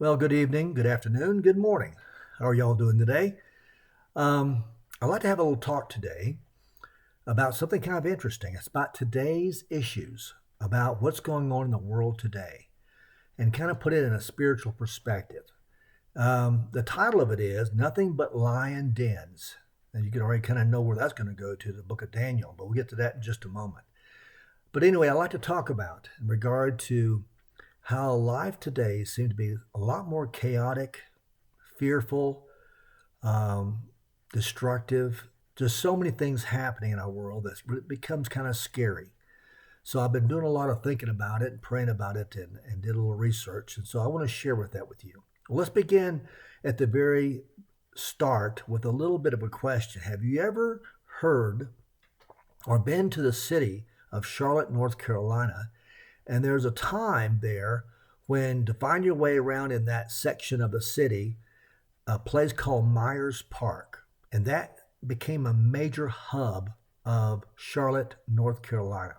Well, good evening, good afternoon, good morning. How are y'all doing today? Um, I'd like to have a little talk today about something kind of interesting. It's about today's issues, about what's going on in the world today, and kind of put it in a spiritual perspective. The title of it is Nothing But Lion Dens. And you can already kind of know where that's going to go to, the book of Daniel, but we'll get to that in just a moment. But anyway, I'd like to talk about in regard to how life today seems to be a lot more chaotic, fearful, um, destructive. Just so many things happening in our world that it becomes kind of scary. So I've been doing a lot of thinking about it and praying about it and did a little research. And so I want to share with you. Well, let's begin at the very start with a little bit of a question. Have you ever heard or been to the city of Charlotte, North Carolina? And there's a time there when to find your way around in that section of the city, a place called Myers Park. And that became a major hub of Charlotte, North Carolina.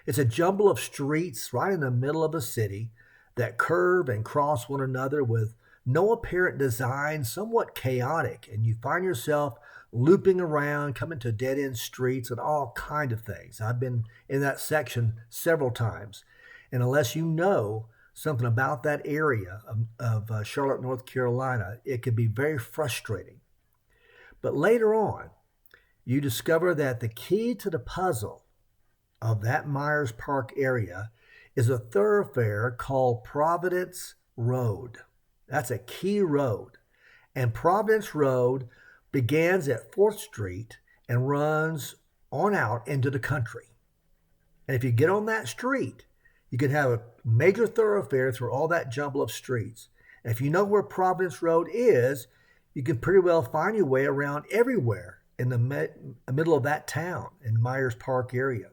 It's a jumble of streets right in the middle of the city that curve and cross one another with no apparent design, somewhat chaotic. And you find yourself looping around, coming to dead end streets and all kind of things. I've been in that section several times. And unless you know something about that area of Charlotte, North Carolina, it could be very frustrating. But later on, you discover that the key to the puzzle of that Myers Park area is a thoroughfare called Providence Road. That's a key road. And Providence Road begins at 4th Street and runs on out into the country. And if you get on that street, you can have a major thoroughfare through all that jumble of streets. And if you know where Providence Road is, you can pretty well find your way around everywhere in the middle of that town in Myers Park area.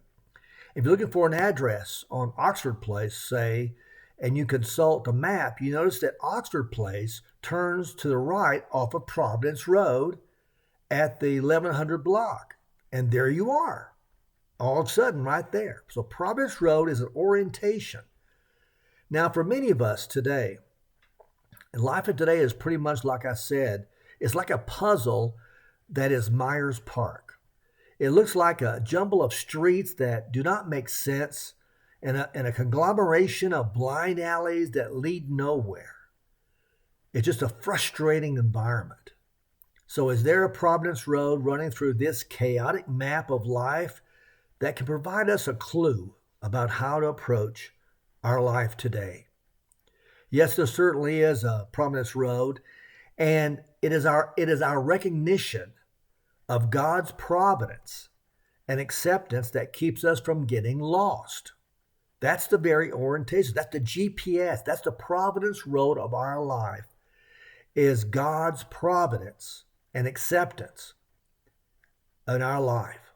If you're looking for an address on Oxford Place, say, and you consult a map, you notice that Oxford Place turns to the right off of Providence Road at the 1100 block. And there you are, all of a sudden right there. So Providence Road is an orientation. Now, for many of us today, life of today is pretty much like I said, it's like a puzzle that is Myers Park. It looks like a jumble of streets that do not make sense and a conglomeration of blind alleys that lead nowhere. It's just a frustrating environment. So is there a Providence Road running through this chaotic map of life that can provide us a clue about how to approach our life today? Yes, there certainly is a Providence Road, and it is our recognition of God's providence and acceptance that keeps us from getting lost. That's the very orientation. That's the GPS. That's the Providence Road of our life, is God's providence and acceptance in our life.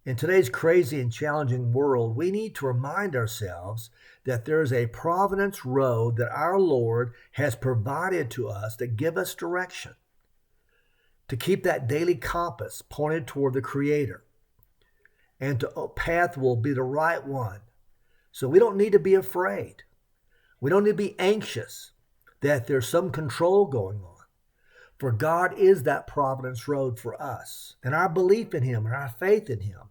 In today's crazy and challenging world, we need to remind ourselves that there is a Providence Road that our Lord has provided to us that give us direction, to keep that daily compass pointed toward the Creator, and a path will be the right one. So we don't need to be afraid. We don't need to be anxious that there's some control going on. For God is that Providence Road for us. And our belief in Him and our faith in Him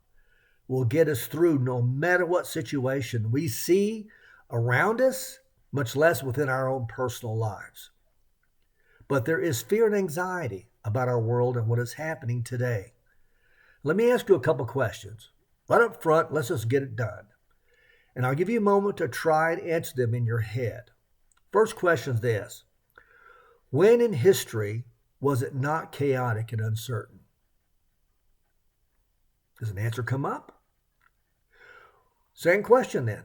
will get us through no matter what situation we see around us, much less within our own personal lives. But there is fear and anxiety about our world and what is happening today. Let me ask you a couple questions. Right up front, let's just get it done. And I'll give you a moment to try and answer them in your head. First question is this: when in history was it not chaotic and uncertain? Does an answer come up? Second question then: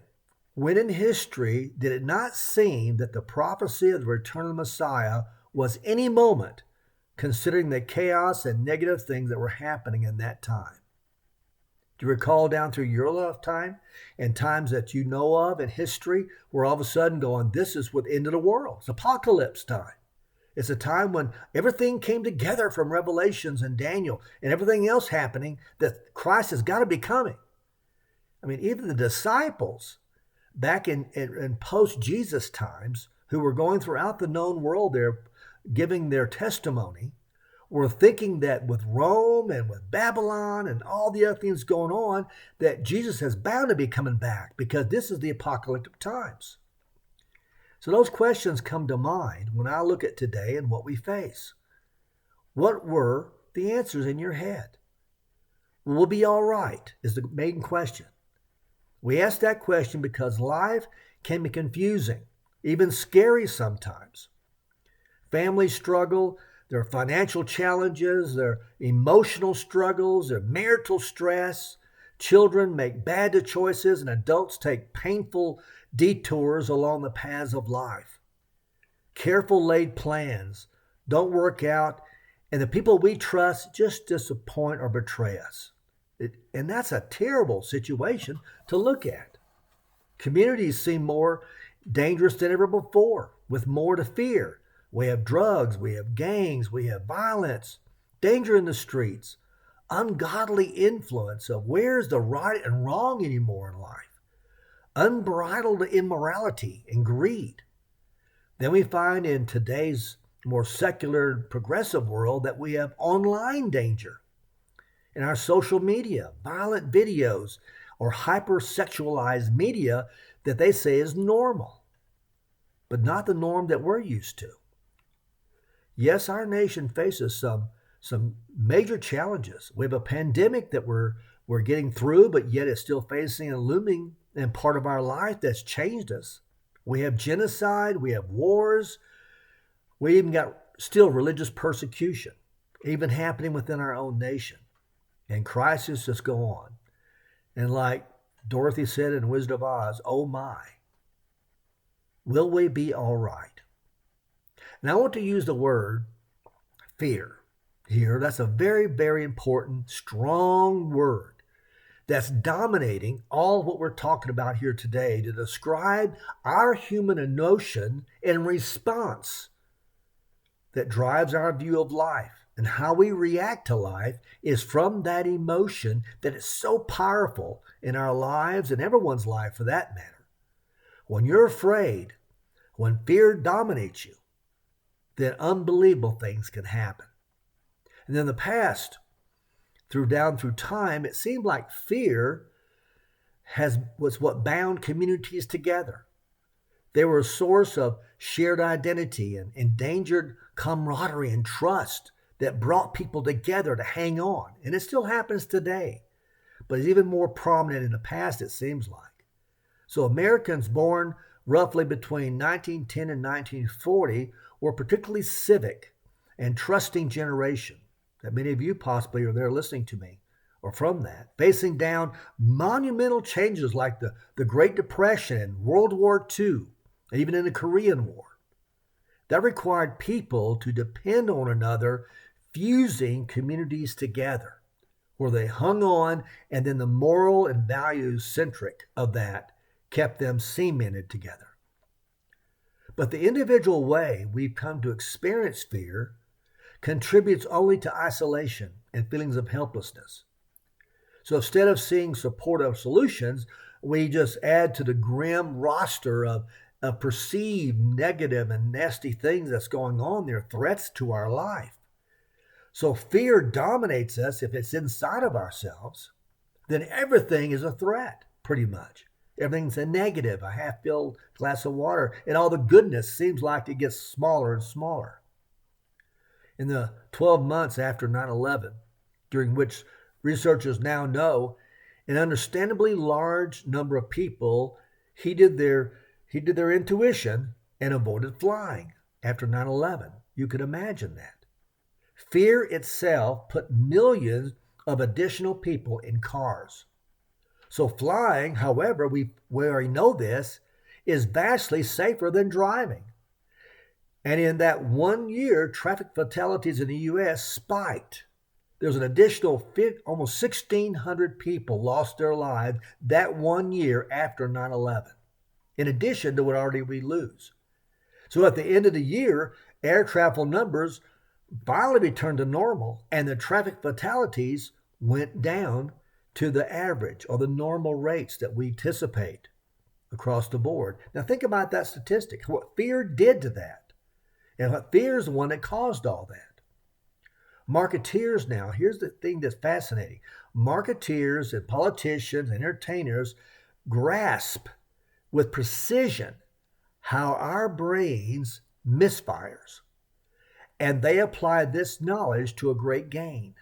when in history did it not seem that the prophecy of the return of the Messiah was any moment, considering the chaos and negative things that were happening in that time? Do you recall down through your lifetime and times that you know of in history where all of a sudden going, this is what the end of the world? It's apocalypse time. It's a time when everything came together from Revelations and Daniel and everything else happening that Christ has got to be coming. I mean, even the disciples back in post-Jesus times who were going throughout the known world there giving their testimony were thinking that with Rome and with Babylon and all the other things going on, that Jesus is bound to be coming back because this is the apocalyptic times. So those questions come to mind when I look at today and what we face. What were the answers in your head? We'll be all right is the main question. We ask that question because life can be confusing, even scary sometimes. Families struggle, their financial challenges, their emotional struggles, their marital stress. Children make bad choices and adults take painful detours along the paths of life. Careful laid plans don't work out, and the people we trust just disappoint or betray us. And that's a terrible situation to look at. Communities seem more dangerous than ever before, with more to fear. We have drugs, we have gangs, we have violence, danger in the streets, ungodly influence of where's the right and wrong anymore in life, unbridled immorality and greed. Then we find in today's more secular, progressive world that we have online danger. In our social media, violent videos or hypersexualized media that they say is normal, but not the norm that we're used to. Yes, our nation faces some major challenges. We have a pandemic that we're getting through, but yet it's still facing and looming in part of our life that's changed us. We have genocide, we have wars, we even got still religious persecution, even happening within our own nation. And crises just go on. And like Dorothy said in Wizard of Oz, oh my, will we be all right? And I want to use the word fear here. That's a very, very important, strong word that's dominating all what we're talking about here today to describe our human emotion and response that drives our view of life. And how we react to life is from that emotion that is so powerful in our lives and everyone's life for that matter. When you're afraid, when fear dominates you, then unbelievable things can happen. And in the past, down through time, it seemed like fear was what bound communities together. They were a source of shared identity and endangered camaraderie and trust that brought people together to hang on. And it still happens today, but it's even more prominent in the past, it seems like. So Americans born roughly between 1910 and 1940 were a particularly civic and trusting generation that many of you possibly are there listening to me or from that, facing down monumental changes like the Great Depression and World War II, and even in the Korean War. That required people to depend on one another, fusing communities together, where they hung on, and then the moral and values centric of that kept them cemented together. But the individual way we've come to experience fear contributes only to isolation and feelings of helplessness. So instead of seeing supportive solutions, we just add to the grim roster of perceived negative and nasty things that's going on there, threats to our life. So fear dominates us. If it's inside of ourselves, then everything is a threat, pretty much. Everything's a negative, a half-filled glass of water, and all the goodness seems like it gets smaller and smaller. In the 12 months after 9/11, during which researchers now know an understandably large number of people heeded their intuition and avoided flying after 9/11. You could imagine that. Fear itself put millions of additional people in cars. So flying, however, we already know this, is vastly safer than driving. And in that 1 year, traffic fatalities in the U.S. spiked. There's an additional almost 1,600 people lost their lives that 1 year after 9/11, in addition to what already we lose. So at the end of the year, air travel numbers finally returned to normal, and the traffic fatalities went down to the average or the normal rates that we anticipate. across the board. Now think about that statistic, what fear did to that. And what fear is the one that caused all that. Marketeers now, here's the thing that's fascinating. Marketeers and politicians and entertainers grasp with precision how our brains misfires. And they apply this knowledge to a great gain.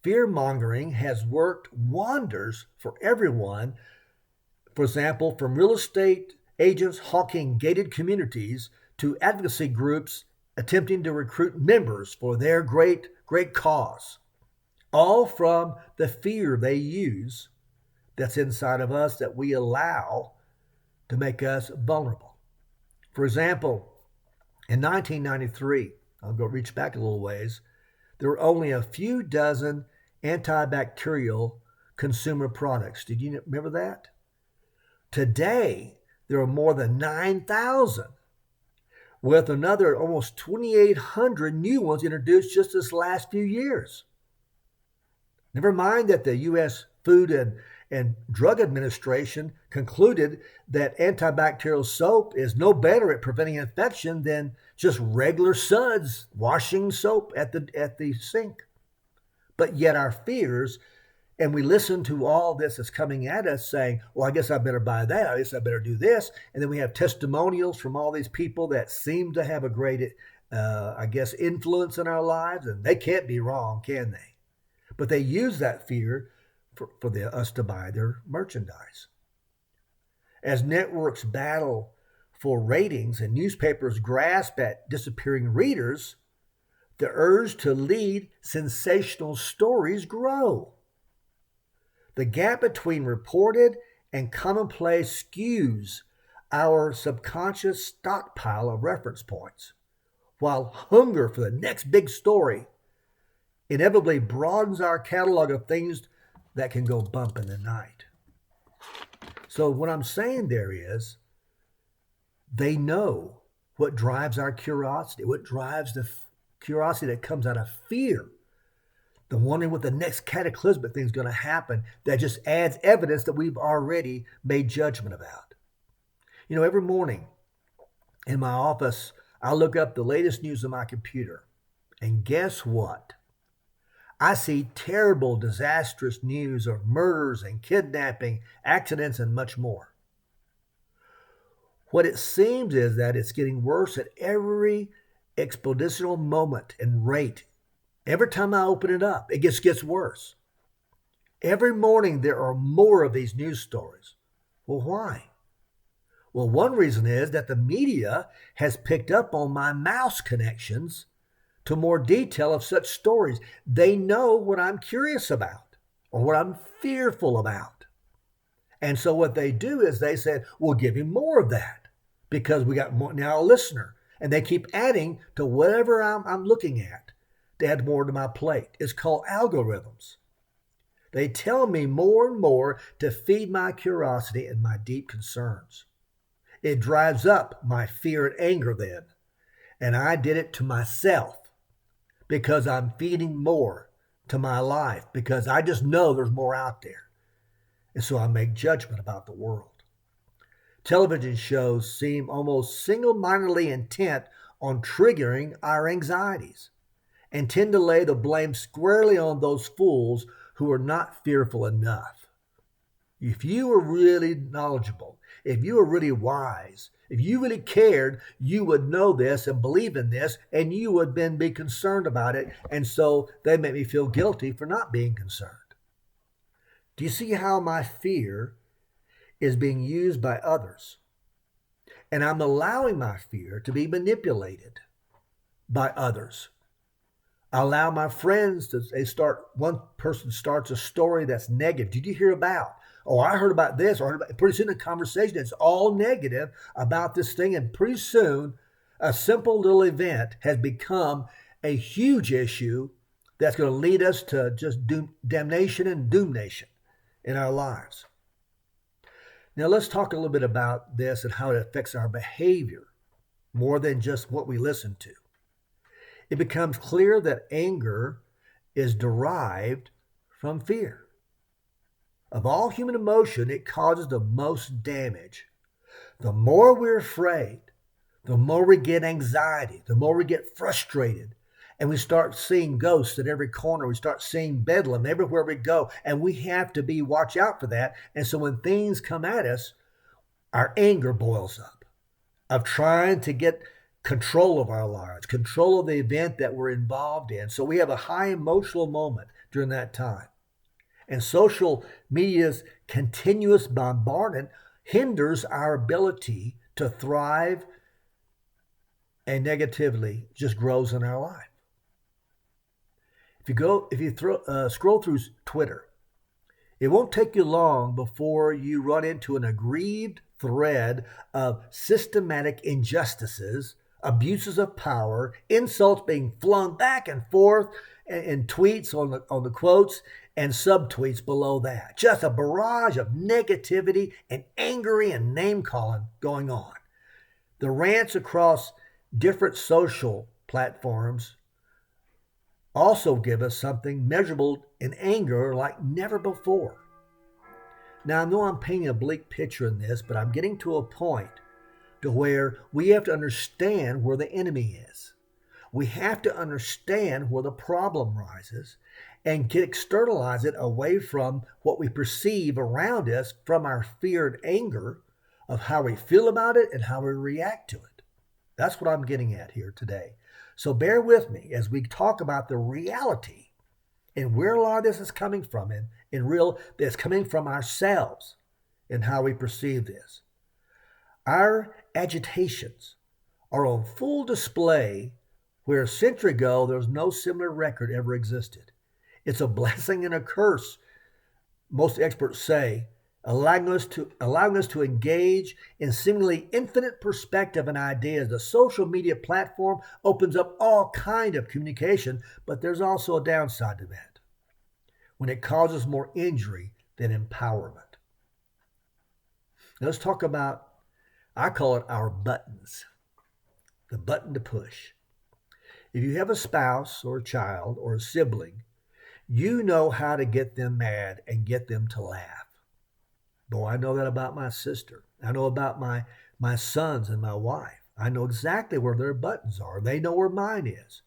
Fear mongering has worked wonders for everyone. For example, from real estate agents hawking gated communities to advocacy groups attempting to recruit members for their great cause, all from the fear they use that's inside of us that we allow to make us vulnerable. For example, in 1993, I'll go reach back a little ways, there were only a few dozen antibacterial consumer products. Did you remember that? Today, there are more than 9,000, with another almost 2,800 new ones introduced just this last few years. Never mind that the U.S. Food and Drug Administration concluded that antibacterial soap is no better at preventing infection than just regular suds washing soap at the sink. But yet our fears, and we listen to all this that's coming at us saying, well, I guess I better buy that. I guess I better do this. And then we have testimonials from all these people that seem to have a great, influence in our lives. And they can't be wrong, can they? But they use that fear for us to buy their merchandise. As networks battle for ratings and newspapers grasp at disappearing readers, the urge to lead sensational stories grow. The gap between reported and commonplace skews our subconscious stockpile of reference points, while hunger for the next big story inevitably broadens our catalog of things that can go bump in the night. So what I'm saying there is, they know what drives our curiosity, what drives the curiosity that comes out of fear, the wondering what the next cataclysmic thing is going to happen that just adds evidence that we've already made judgment about. You know, every morning in my office, I look up the latest news on my computer, and guess what? I see terrible, disastrous news of murders and kidnapping, accidents, and much more. What it seems is that it's getting worse at every exponential moment and rate. Every time I open it up, it just gets worse. Every morning there are more of these news stories. Well, why? Well, one reason is that the media has picked up on my mouse connections to more detail of such stories. They know what I'm curious about or what I'm fearful about. And so what they do is they said, we'll give him more of that because we got more, now a listener. And they keep adding to whatever I'm looking at to add more to my plate. It's called algorithms. They tell me more and more to feed my curiosity and my deep concerns. It drives up my fear and anger then. And I did it to myself because I'm feeding more to my life because I just know there's more out there. And so I make judgment about the world. Television shows seem almost single-mindedly intent on triggering our anxieties and tend to lay the blame squarely on those fools who are not fearful enough. If you were really knowledgeable, if you were really wise, if you really cared, you would know this and believe in this, and you would then be concerned about it. And so they make me feel guilty for not being concerned. Do you see how my fear is being used by others? And I'm allowing my fear to be manipulated by others. I allow my friends to, one person starts a story that's negative. Did you hear about? Oh, I heard about this. Or pretty soon the conversation is all negative about this thing. And pretty soon a simple little event has become a huge issue that's going to lead us to just damnation and doomnation in our lives. Now let's talk a little bit about this and how it affects our behavior more than just what we listen to. It becomes clear that anger is derived from fear. Of all human emotion, it causes the most damage. The more we're afraid, the more we get anxiety, the more we get frustrated, and we start seeing ghosts at every corner. We start seeing bedlam everywhere we go, and we have to watch out for that. And so when things come at us, our anger boils up of trying to get control of our lives, control of the event that we're involved in. So we have a high emotional moment during that time. And social media's continuous bombardment hinders our ability to thrive, and negatively just grows in our life. If you scroll through Twitter, it won't take you long before you run into an aggrieved thread of systematic injustices, abuses of power, insults being flung back and forth, and tweets on the quotes and subtweets below that. Just a barrage of negativity and angry and name calling going on. The rants across different social platforms also give us something measurable in anger like never before. Now, I know I'm painting a bleak picture in this, but I'm getting to a point to where we have to understand where the enemy is. We have to understand where the problem rises and externalize it away from what we perceive around us from our fear and anger of how we feel about it and how we react to it. That's what I'm getting at here today. So bear with me as we talk about the reality and where a lot of this is coming from, and it's coming from ourselves and how we perceive this. Our agitations are on full display where a century ago there was no similar record ever existed. It's a blessing and a curse, most experts say, allowing us to engage in seemingly infinite perspective and ideas. The social media platform opens up all kind of communication, but there's also a downside to that when it causes more injury than empowerment. Now let's talk about, I call it our buttons, the button to push. If you have a spouse or a child or a sibling, you know how to get them mad and get them to laugh. Boy, I know that about my sister. I know about my sons and my wife. I know exactly where their buttons are. They know where mine is.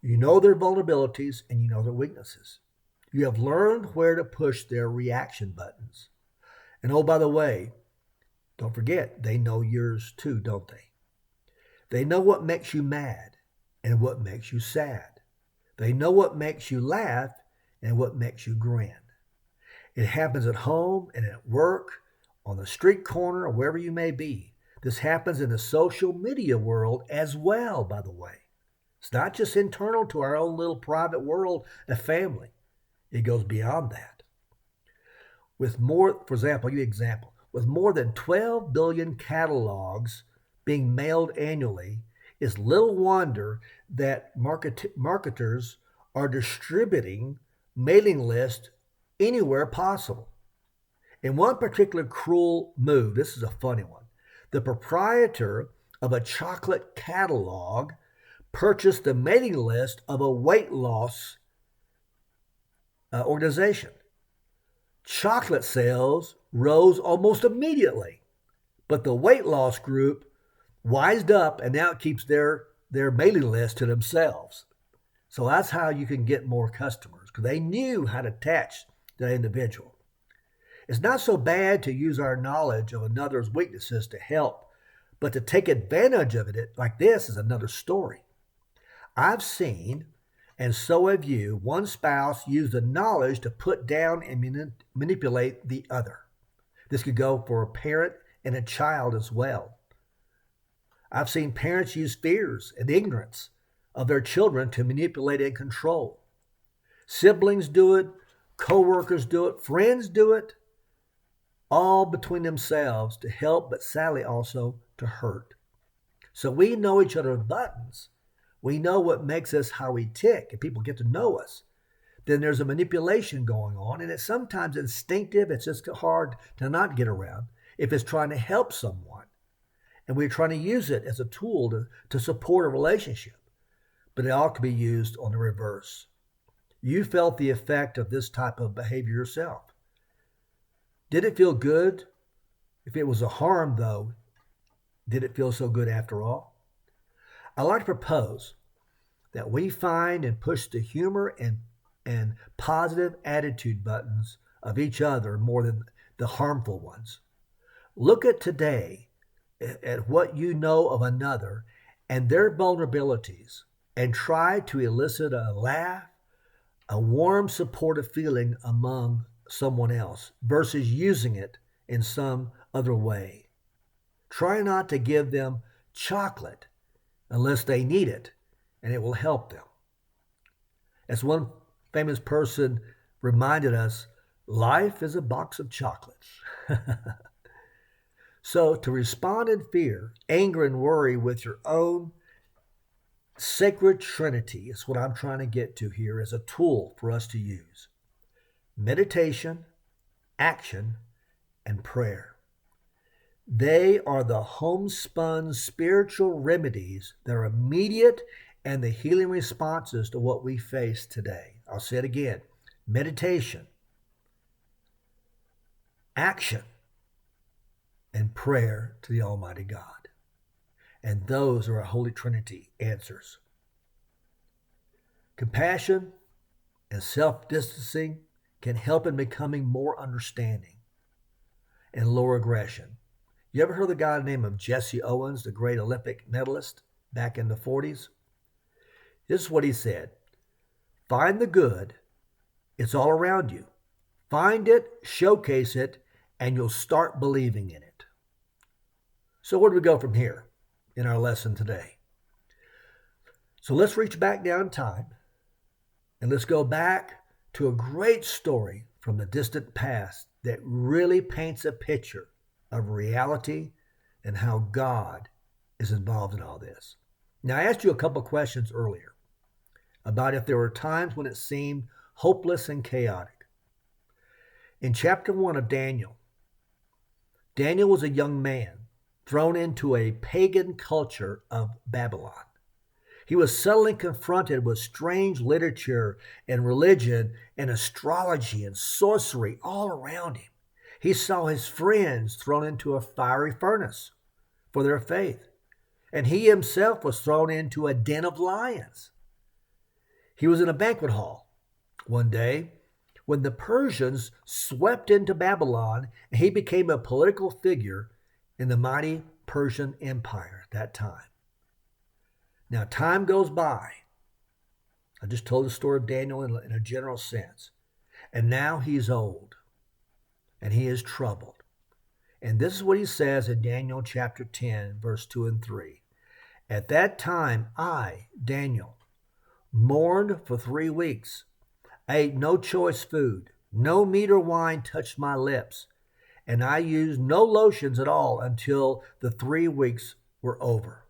You know their vulnerabilities and you know their weaknesses. You have learned where to push their reaction buttons. And oh, by the way, don't forget, they know yours too, don't they? They know what makes you mad and what makes you sad. They know what makes you laugh and what makes you grin. It happens at home and at work, on the street corner, or wherever you may be. This happens in the social media world as well, by the way. It's not just internal to our own little private world of family. It goes beyond that. With more, for example, with more than 12 billion catalogs being mailed annually, it's little wonder that marketers are distributing mailing lists anywhere possible. In one particular cruel move, this is a funny one, the proprietor of a chocolate catalog purchased the mailing list of a weight loss organization. Chocolate sales rose almost immediately, but the weight loss group wised up and now it keeps their mailing list to themselves. So that's how you can get more customers, because they knew how to attach that individual. It's not so bad to use our knowledge of another's weaknesses to help, but to take advantage of it like this is another story. I've seen, and so have you, one spouse use the knowledge to put down and manipulate the other. This could go for a parent and a child as well. I've seen parents use fears and ignorance of their children to manipulate and control. Siblings do it, co-workers do it, friends do it, all between themselves to help, but sadly also to hurt. So we know each other's buttons. We know what makes us how we tick, and people get to know us. Then there's a manipulation going on, and it's sometimes instinctive. It's just hard to not get around if it's trying to help someone. And we're trying to use it as a tool to support a relationship. But it ought to be used on the reverse. You felt the effect of this type of behavior yourself. Did it feel good? If it was a harm, though, did it feel so good after all? I like to propose that we find and push the humor and positive attitude buttons of each other more than the harmful ones. Look at today at what you know of another and their vulnerabilities and try to elicit a laugh, a warm, supportive feeling among someone else versus using it in some other way. Try not to give them chocolate unless they need it and it will help them. As one famous person reminded us, life is a box of chocolates. So to respond in fear, anger, and worry with your own sacred trinity is what I'm trying to get to here as a tool for us to use. Meditation, action, and prayer. They are the homespun spiritual remedies that are immediate and the healing responses to what we face today. I'll say it again. Meditation, action, and prayer to the Almighty God. And those are our Holy Trinity answers. Compassion and self-distancing can help in becoming more understanding and lower aggression. You ever heard the guy named Jesse Owens, the great Olympic medalist back in the 40s? This is what he said. Find the good. It's all around you. Find it, showcase it, and you'll start believing in it. So where do we go from here in our lesson today? So let's reach back down in time and let's go back to a great story from the distant past that really paints a picture of reality and how God is involved in all this. Now, I asked you a couple questions earlier about if there were times when it seemed hopeless and chaotic. In chapter 1 of Daniel, Daniel was a young man thrown into a pagan culture of Babylon. He was suddenly confronted with strange literature and religion and astrology and sorcery all around him. He saw his friends thrown into a fiery furnace for their faith, and he himself was thrown into a den of lions. He was in a banquet hall one day when the Persians swept into Babylon, and he became a political figure in the mighty Persian Empire at that time. Now, time goes by. I just told the story of Daniel in a general sense. And now he's old, and he is troubled. And this is what he says in Daniel chapter 10, verse 2 and 3. At that time, I, Daniel, mourned for 3 weeks. I ate no choice food. No meat or wine touched my lips. And I used no lotions at all until the 3 weeks were over.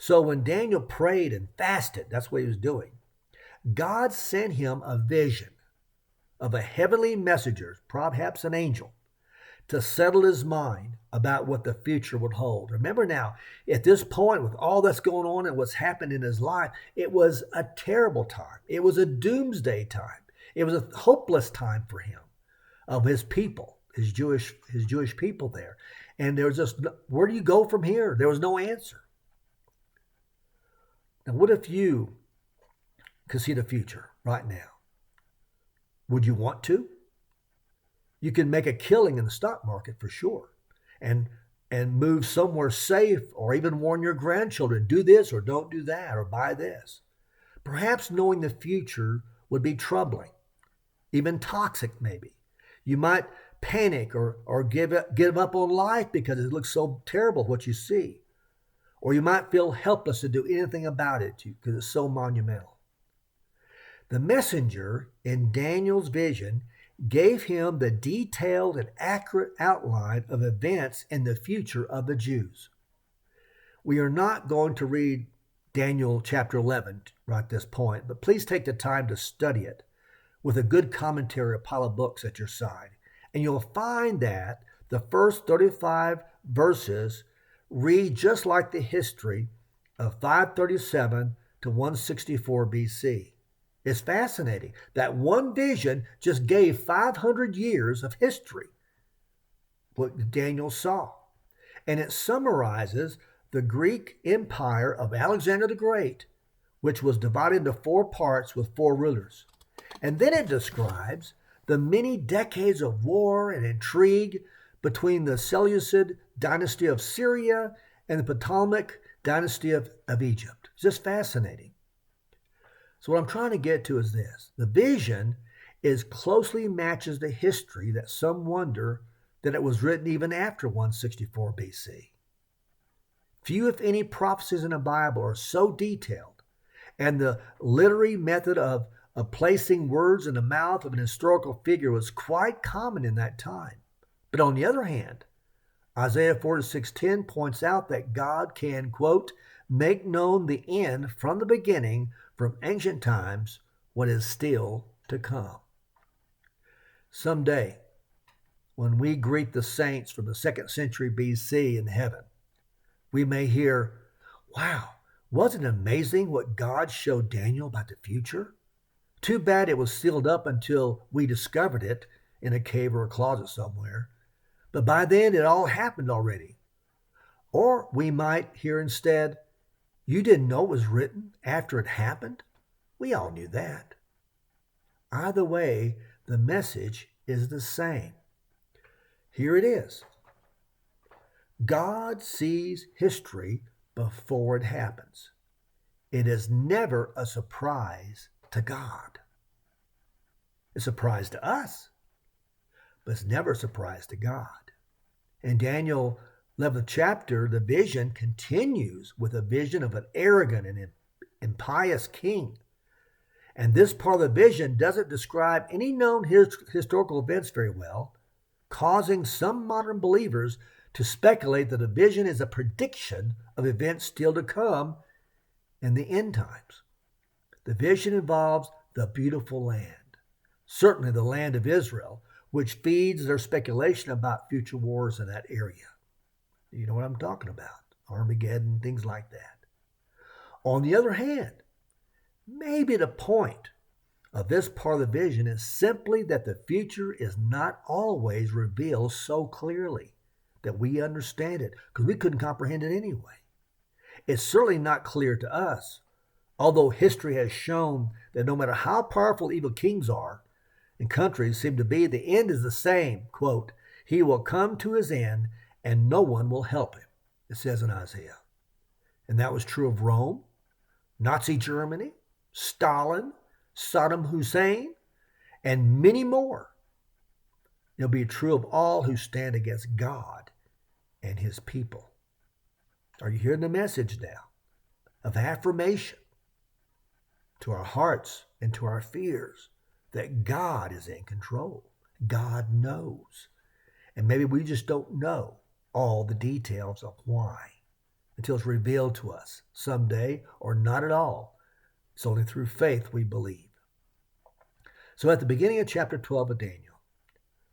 So when Daniel prayed and fasted, that's what he was doing, God sent him a vision of a heavenly messenger, perhaps an angel, to settle his mind about what the future would hold. Remember now, at this point, with all that's going on and what's happened in his life, it was a terrible time. It was a doomsday time. It was a hopeless time for him, of his people, his Jewish people there. And there was just, where do you go from here? There was no answer. Now, what if you could see the future right now? Would you want to? You can make a killing in the stock market for sure, and move somewhere safe, or even warn your grandchildren, do this or don't do that, or buy this. Perhaps knowing the future would be troubling, even toxic maybe. You might panic or give up on life because it looks so terrible what you see. Or you might feel helpless to do anything about it because it's so monumental. The messenger in Daniel's vision gave him the detailed and accurate outline of events in the future of the Jews. We are not going to read Daniel chapter 11 right at this point, but please take the time to study it with a good commentary, a pile of books at your side. And you'll find that the first 35 verses read just like the history of 537 to 164 BC. It's fascinating that one vision just gave 500 years of history what Daniel saw. And it summarizes the Greek empire of Alexander the Great, which was divided into four parts with four rulers. And then it describes the many decades of war and intrigue between the Seleucid dynasty of Syria and the Ptolemaic dynasty of Egypt. It's just fascinating. So what I'm trying to get to is this. The vision is closely matches the history that some wonder that it was written even after 164 BC. Few, if any, prophecies in the Bible are so detailed, and the literary method of placing words in the mouth of an historical figure was quite common in that time. But on the other hand, Isaiah 46:10 points out that God can, quote, make known the end from the beginning, from ancient times, what is still to come. Someday, when we greet the saints from the 2nd century BC in heaven, we may hear, wow, wasn't it amazing what God showed Daniel about the future? Too bad it was sealed up until we discovered it in a cave or a closet somewhere. But by then it all happened already. Or we might hear instead, you didn't know it was written after it happened? We all knew that. Either way, the message is the same. Here it is. God sees history before it happens. It is never a surprise to God. It's a surprise to us, but it's never a surprise to God. In Daniel 11th chapter, the vision continues with a vision of an arrogant and impious king. And this part of the vision doesn't describe any known historical events very well, causing some modern believers to speculate that the vision is a prediction of events still to come in the end times. The vision involves the beautiful land, certainly the land of Israel, which feeds their speculation about future wars in that area. You know what I'm talking about, Armageddon, things like that. On the other hand, maybe the point of this part of the vision is simply that the future is not always revealed so clearly that we understand it, because we couldn't comprehend it anyway. It's certainly not clear to us, although history has shown that no matter how powerful evil kings are and countries seem to be, the end is the same. Quote, he will come to his end and no one will help him, it says in Isaiah. And that was true of Rome, Nazi Germany, Stalin, Saddam Hussein, and many more. It'll be true of all who stand against God and his people. Are you hearing the message now of affirmation to our hearts and to our fears that God is in control? God knows. And maybe we just don't know all the details of why until it's revealed to us someday, or not at all. It's only through faith we believe. So at the beginning of chapter 12 of Daniel,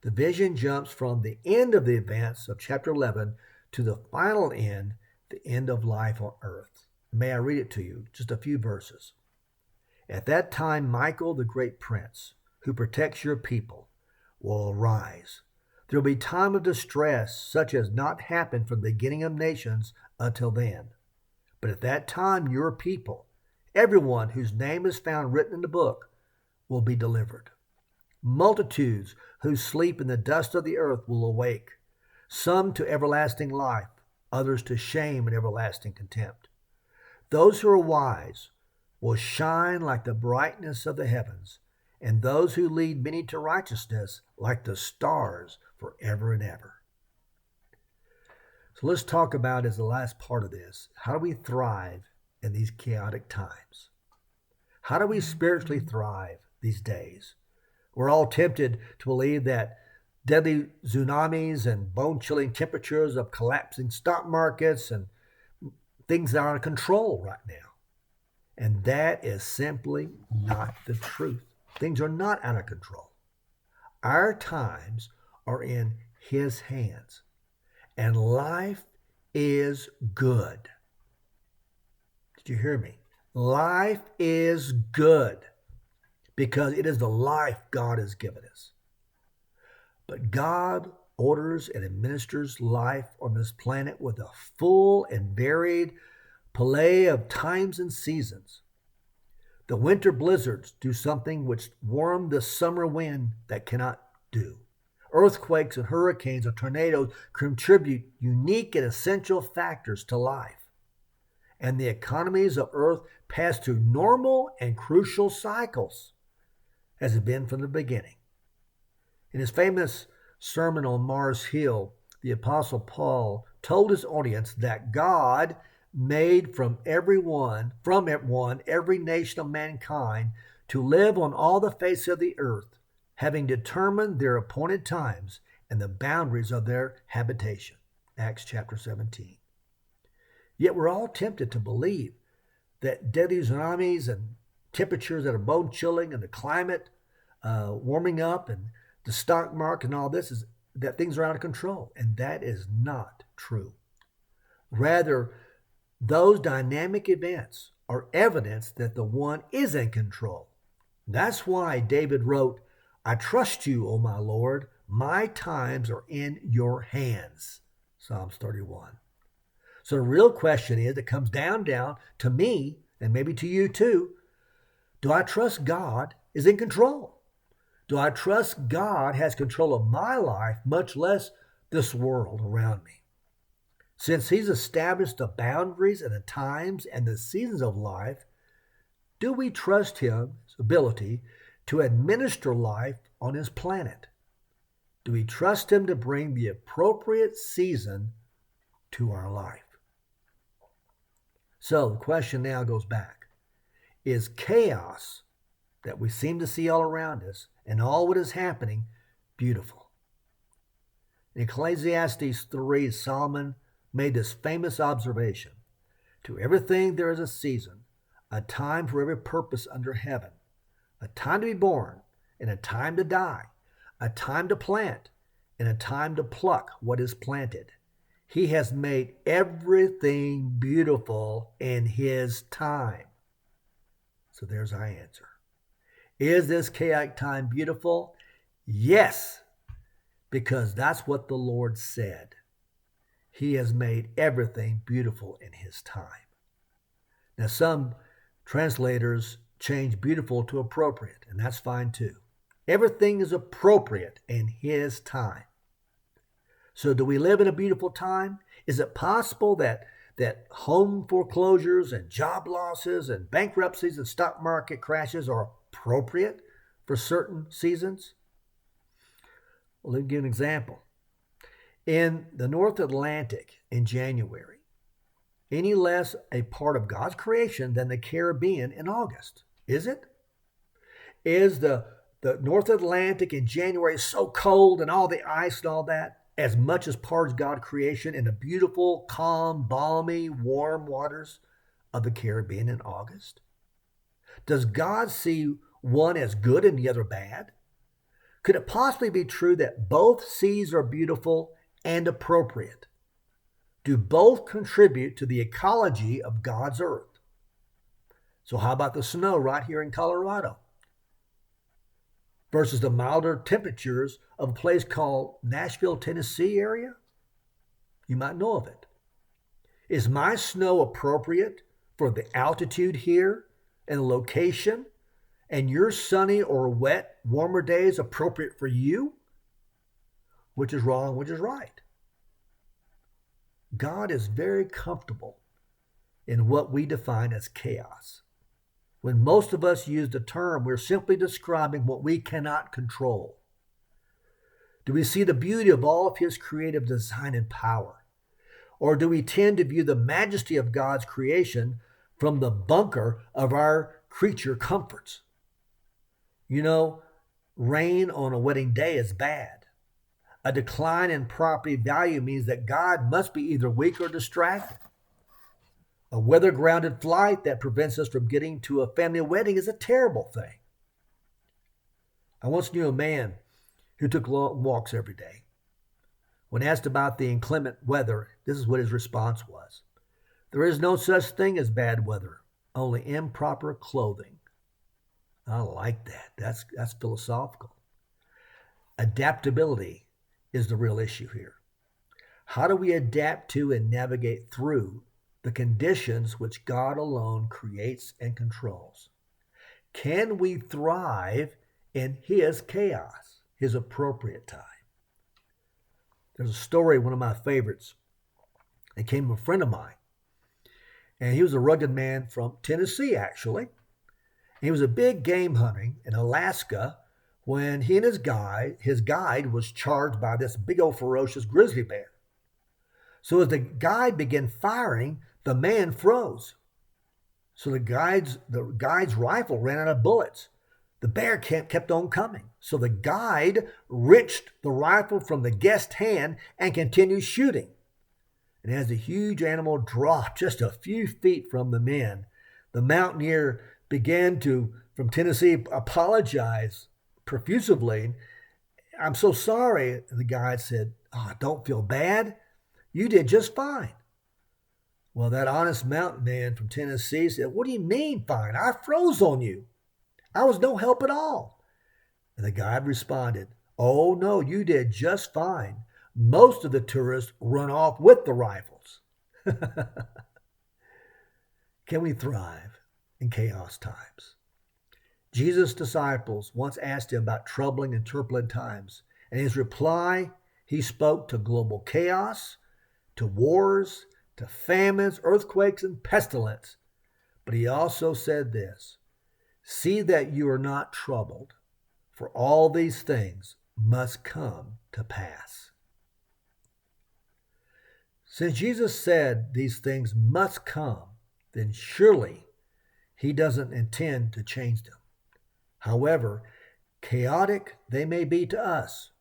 the vision jumps from the end of the events of chapter 11 to the final end, the end of life on earth. May I read it to you, just a few verses. At that time, Michael, the great prince, who protects your people, will arise. There will be time of distress such as not happened from the beginning of nations until then. But at that time, your people, everyone whose name is found written in the book, will be delivered. Multitudes who sleep in the dust of the earth will awake, some to everlasting life, others to shame and everlasting contempt. Those who are wise will shine like the brightness of the heavens, and those who lead many to righteousness like the stars forever and ever. So let's talk about, as the last part of this, how do we thrive in these chaotic times? How do we spiritually thrive these days? We're all tempted to believe that deadly tsunamis and bone-chilling temperatures of collapsing stock markets and things that are out of control right now. And that is simply not the truth. Things are not out of control. Our times are in his hands. And life is good. Did you hear me? Life is good because it is the life God has given us. But God orders and administers life on this planet with a full and varied play of times and seasons. The winter blizzards do something which warm the summer wind that cannot do. Earthquakes and hurricanes and tornadoes contribute unique and essential factors to life. And the economies of Earth pass through normal and crucial cycles, as it been from the beginning. In his famous sermon on Mars Hill, the Apostle Paul told his audience that God made from every nation of mankind to live on all the face of the earth, having determined their appointed times and the boundaries of their habitation. Acts chapter 17. Yet we're all tempted to believe that deadly tsunamis and temperatures that are bone chilling and the climate warming up and the stock market and all this is that things are out of control. And that is not true. Rather, those dynamic events are evidence that the one is in control. That's why David wrote, I trust you, O my Lord. My times are in your hands. Psalms 31. So the real question is, it comes down to me, and maybe to you too, do I trust God is in control? Do I trust God has control of my life, much less this world around me? Since he's established the boundaries and the times and the seasons of life, do we trust his ability to administer life on his planet? Do we trust him to bring the appropriate season to our life? So the question now goes back. Is chaos that we seem to see all around us and all what is happening beautiful? In Ecclesiastes 3, Solomon made this famous observation. To everything there is a season, a time for every purpose under heaven, a time to be born and a time to die, a time to plant and a time to pluck what is planted. He has made everything beautiful in his time. So there's our answer. Is this chaotic time beautiful? Yes, because that's what the Lord said. He has made everything beautiful in his time. Now, some translators change beautiful to appropriate, and that's fine too. Everything is appropriate in his time. So do we live in a beautiful time? Is it possible that home foreclosures and job losses and bankruptcies and stock market crashes are appropriate for certain seasons? Well, let me give an example. In the North Atlantic in January, any less a part of God's creation than the Caribbean in August, is it? Is the North Atlantic in January so cold and all the ice and all that as much as part of God's creation in the beautiful, calm, balmy, warm waters of the Caribbean in August? Does God see one as good and the other bad? Could it possibly be true that both seas are beautiful and appropriate? Do both contribute to the ecology of God's earth? So how about the snow right here in Colorado versus the milder temperatures of a place called Nashville, Tennessee area? You might know of it. Is my snow appropriate for the altitude here and the location, and your sunny or wet, warmer days appropriate for you? Which is wrong, which is right? God is very comfortable in what we define as chaos. When most of us use the term, we're simply describing what we cannot control. Do we see the beauty of all of his creative design and power? Or do we tend to view the majesty of God's creation from the bunker of our creature comforts? You know, rain on a wedding day is bad. A decline in property value means that God must be either weak or distracted. A weather-grounded flight that prevents us from getting to a family wedding is a terrible thing. I once knew a man who took long walks every day. When asked about the inclement weather, this is what his response was. There is no such thing as bad weather, only improper clothing. I like that. That's philosophical. Adaptability is the real issue here. How do we adapt to and navigate through the conditions which God alone creates and controls? Can we thrive in His chaos, His appropriate time? There's a story, one of my favorites. It came from a friend of mine. And he was a rugged man from Tennessee, actually. And he was a big game hunting in Alaska when he and his guide was charged by this big old ferocious grizzly bear. So as the guide began firing, the man froze. So the guide's rifle ran out of bullets. The bear kept on coming. So the guide wrenched the rifle from the guest's hand and continued shooting. And as the huge animal dropped just a few feet from the men, the mountaineer began to, from Tennessee, apologize profusely. "I'm so sorry." And the guide said, "Oh, don't feel bad. You did just fine." Well, that honest mountain man from Tennessee said, "What do you mean fine? I froze on you. I was no help at all." And the guide responded, "Oh, no, you did just fine. Most of the tourists run off with the rifles." Can we thrive in chaos times? Jesus' disciples once asked him about troubling and turbulent times. And in his reply, he spoke to global chaos, to wars, to famines, earthquakes, and pestilence. But he also said this: "See that you are not troubled, for all these things must come to pass." Since Jesus said these things must come, then surely he doesn't intend to change them. However chaotic they may be to us,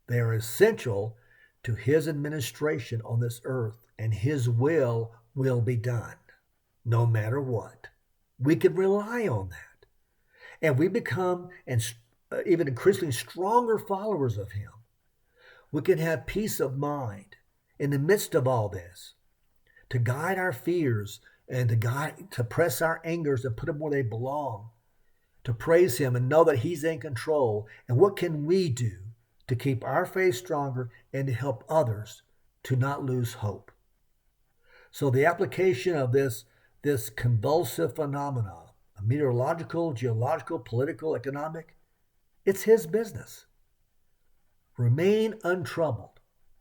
they are essential to his administration on this earth, and his will be done, no matter what. We can rely on that. And we become even increasingly stronger followers of him. We can have peace of mind in the midst of all this, to guide our fears and to press our angers and put them where they belong, to praise him and know that he's in control. And what can we do to keep our faith stronger and to help others to not lose hope? So the application of this convulsive phenomenon, meteorological, geological, political, economic, it's his business. Remain untroubled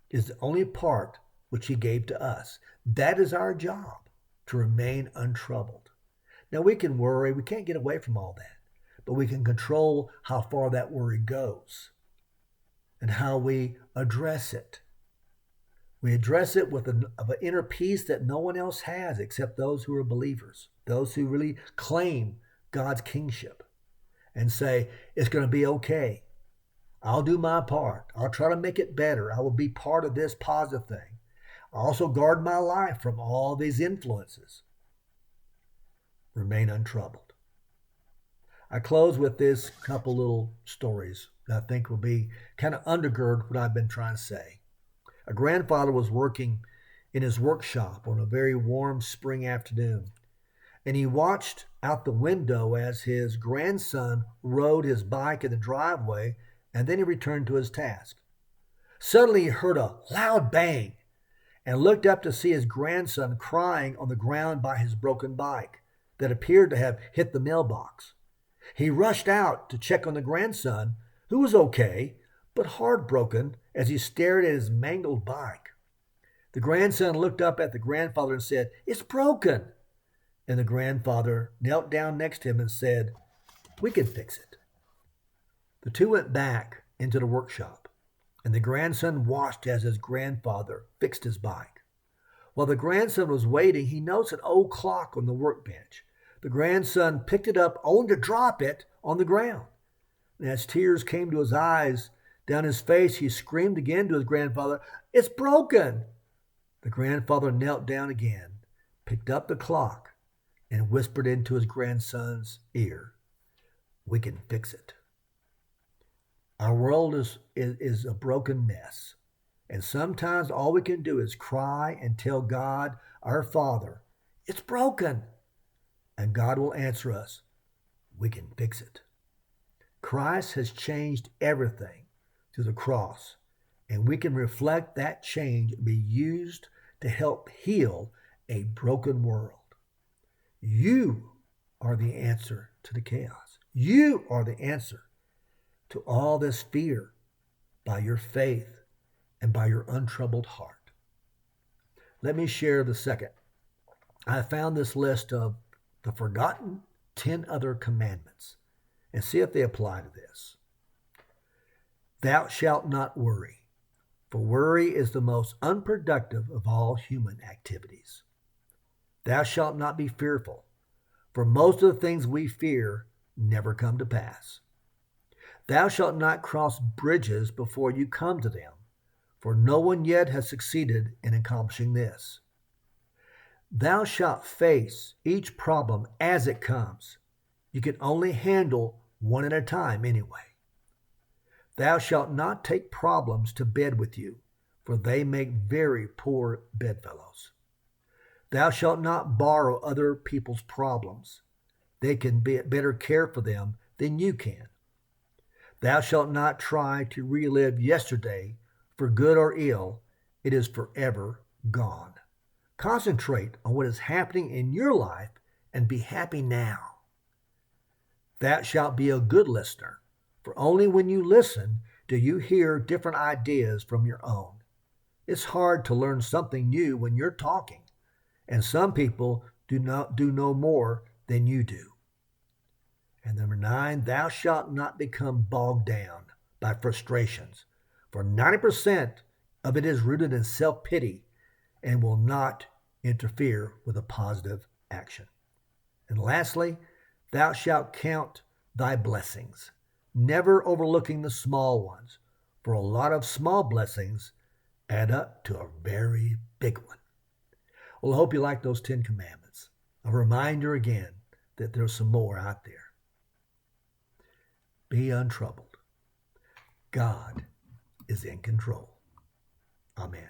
is the only part which he gave to us. That is our job, to remain untroubled. Now we can worry, we can't get away from all that, but we can control how far that worry goes and how we address it. We address it with an inner peace that no one else has except those who are believers, those who really claim God's kingship and say, "It's going to be okay. I'll do my part. I'll try to make it better. I will be part of this positive thing. I'll also guard my life from all these influences." Remain untroubled. I close with this couple little stories that I think will be kind of undergird what I've been trying to say. A grandfather was working in his workshop on a very warm spring afternoon, and he watched out the window as his grandson rode his bike in the driveway, and then he returned to his task. Suddenly he heard a loud bang and looked up to see his grandson crying on the ground by his broken bike that appeared to have hit the mailbox. He rushed out to check on the grandson, who was okay, but heartbroken as he stared at his mangled bike. The grandson looked up at the grandfather and said, "It's broken." And the grandfather knelt down next to him and said, "We can fix it." The two went back into the workshop, and the grandson watched as his grandfather fixed his bike. While the grandson was waiting, he noticed an old clock on the workbench. The grandson picked it up only to drop it on the ground. And as tears came to his eyes, down his face, he screamed again to his grandfather, "It's broken!" The grandfather knelt down again, picked up the clock, and whispered into his grandson's ear, "We can fix it." Our world is a broken mess. And sometimes all we can do is cry and tell God, our Father, "It's broken." And God will answer us, "We can fix it." Christ has changed everything through the cross. and we can reflect that change and be used to help heal a broken world. You are the answer to the chaos. You are the answer to all this fear by your faith and by your untroubled heart. Let me share the second. I found this list of the forgotten 10 other commandments and see if they apply to this. Thou shalt not worry, for worry is the most unproductive of all human activities. Thou shalt not be fearful, for most of the things we fear never come to pass. Thou shalt not cross bridges before you come to them, for no one yet has succeeded in accomplishing this. Thou shalt face each problem as it comes. You can only handle one at a time anyway. Thou shalt not take problems to bed with you, for they make very poor bedfellows. Thou shalt not borrow other people's problems. They can better care for them than you can. Thou shalt not try to relive yesterday, for good or ill, it is forever gone. Concentrate on what is happening in your life and be happy now. Thou shalt be a good listener, for only when you listen do you hear different ideas from your own. It's hard to learn something new when you're talking, and some people do no more than you do. And number 9, thou shalt not become bogged down by frustrations, for 90% of it is rooted in self-pity and will not interfere with a positive action. And lastly, thou shalt count thy blessings, never overlooking the small ones, for a lot of small blessings add up to a very big one. Well, I hope you like those 10 commandments. A reminder again that there's some more out there. Be untroubled. God is in control. Amen.